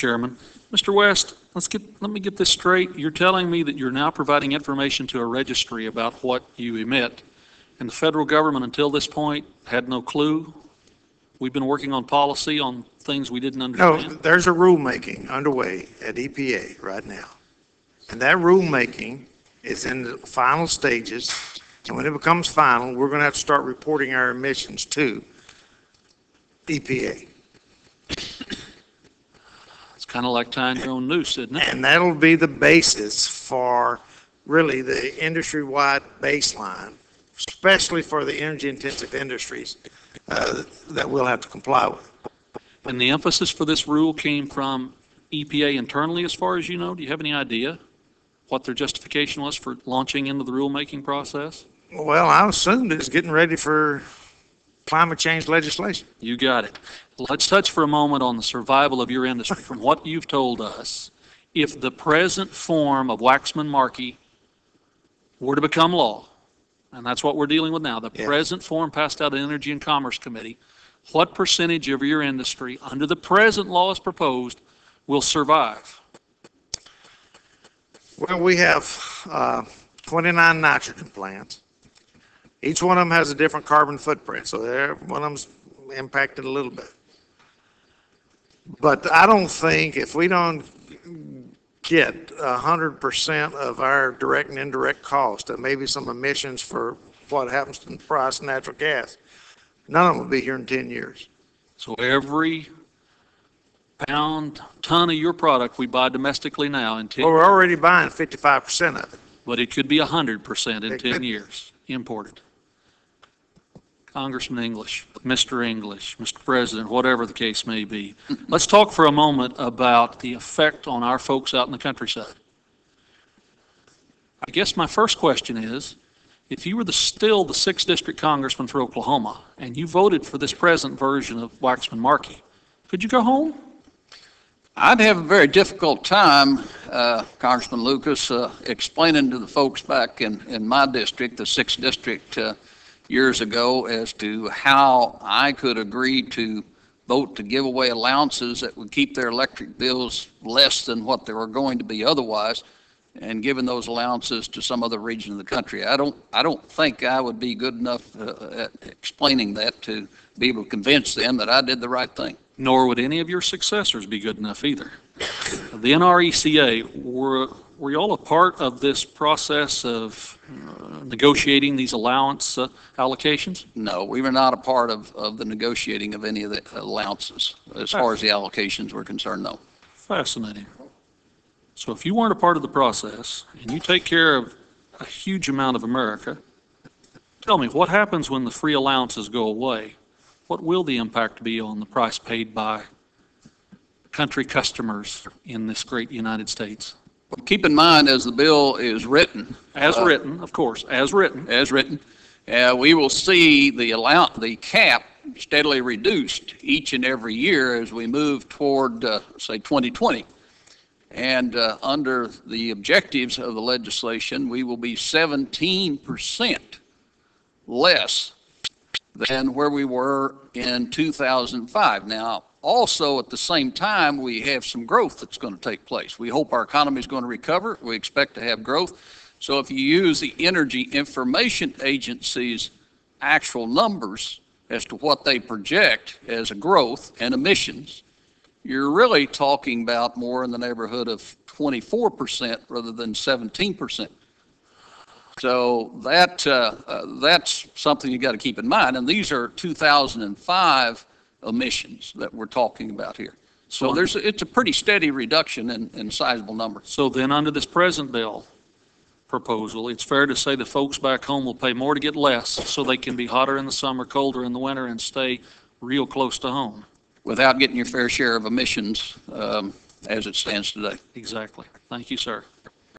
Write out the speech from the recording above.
Chairman. Mr. West, let me get this straight. You're telling me that you're now providing information to a registry about what you emit, and the federal government until this point had no clue? We've been working on policy on things we didn't understand? No, there's a rulemaking underway at EPA right now. And that rulemaking is in the final stages. And when it becomes final, we're going to have to start reporting our emissions to EPA. It's kind of like tying your own noose, isn't it? And that'll be the basis for really the industry-wide baseline, especially for the energy-intensive industries that we'll have to comply with. And the emphasis for this rule came from EPA internally, as far as you know? Do you have any idea what their justification was for launching into the rulemaking process? Well, I assumed it's getting ready for climate change legislation. You got it. Let's touch for a moment on the survival of your industry. From what you've told us, if the present form of Waxman-Markey were to become law, and that's what we're dealing with now, the present form passed out of the Energy and Commerce Committee, what percentage of your industry, under the present law as proposed, will survive? Well, we have 29 nitrogen plants. Each one of them has a different carbon footprint, so one of them's impacted a little bit. But I don't think if we don't get 100% of our direct and indirect cost, and maybe some emissions for what happens to the price of natural gas, none of them will be here in 10 years. So every ton of your product we buy domestically now in 10 years. Well, we're already buying 55% of it. But it could be 100% in 10 years imported. Congressman English, Mr. English, Mr. President, whatever the case may be. Let's talk for a moment about the effect on our folks out in the countryside. I guess my first question is, if you were still the 6th District Congressman for Oklahoma, and you voted for this present version of Waxman-Markey, could you go home? I'd have a very difficult time, Congressman Lucas, explaining to the folks back in my district, the 6th District, years ago, as to how I could agree to vote to give away allowances that would keep their electric bills less than what they were going to be otherwise, and giving those allowances to some other region of the country. I don't think I would be good enough at explaining that to be able to convince them that I did the right thing. Nor would any of your successors be good enough either. The NRECA, were you all a part of this process of negotiating these allowance allocations? No, we were not a part of the negotiating of any of the allowances as far as the allocations were concerned, no. Fascinating. So if you weren't a part of the process and you take care of a huge amount of America, tell me, what happens when the free allowances go away? What will the impact be on the price paid by country customers in this great United States? Well, keep in mind, as the bill is written. As written, of course, as written. As written. We will see the cap steadily reduced each and every year as we move toward, say, 2020. And under the objectives of the legislation, we will be 17% less than where we were in 2005. Now, also at the same time, we have some growth that's going to take place. We hope our economy is going to recover. We expect to have growth. So if you use the Energy Information Agency's actual numbers as to what they project as a growth and emissions, you're really talking about more in the neighborhood of 24% rather than 17%. So that's something you got to keep in mind. And these are 2005 emissions that we're talking about here. So it's a pretty steady reduction in sizable numbers. So then under this present bill proposal, it's fair to say the folks back home will pay more to get less so they can be hotter in the summer, colder in the winter, and stay real close to home. Without getting your fair share of emissions as it stands today. Exactly. Thank you, sir.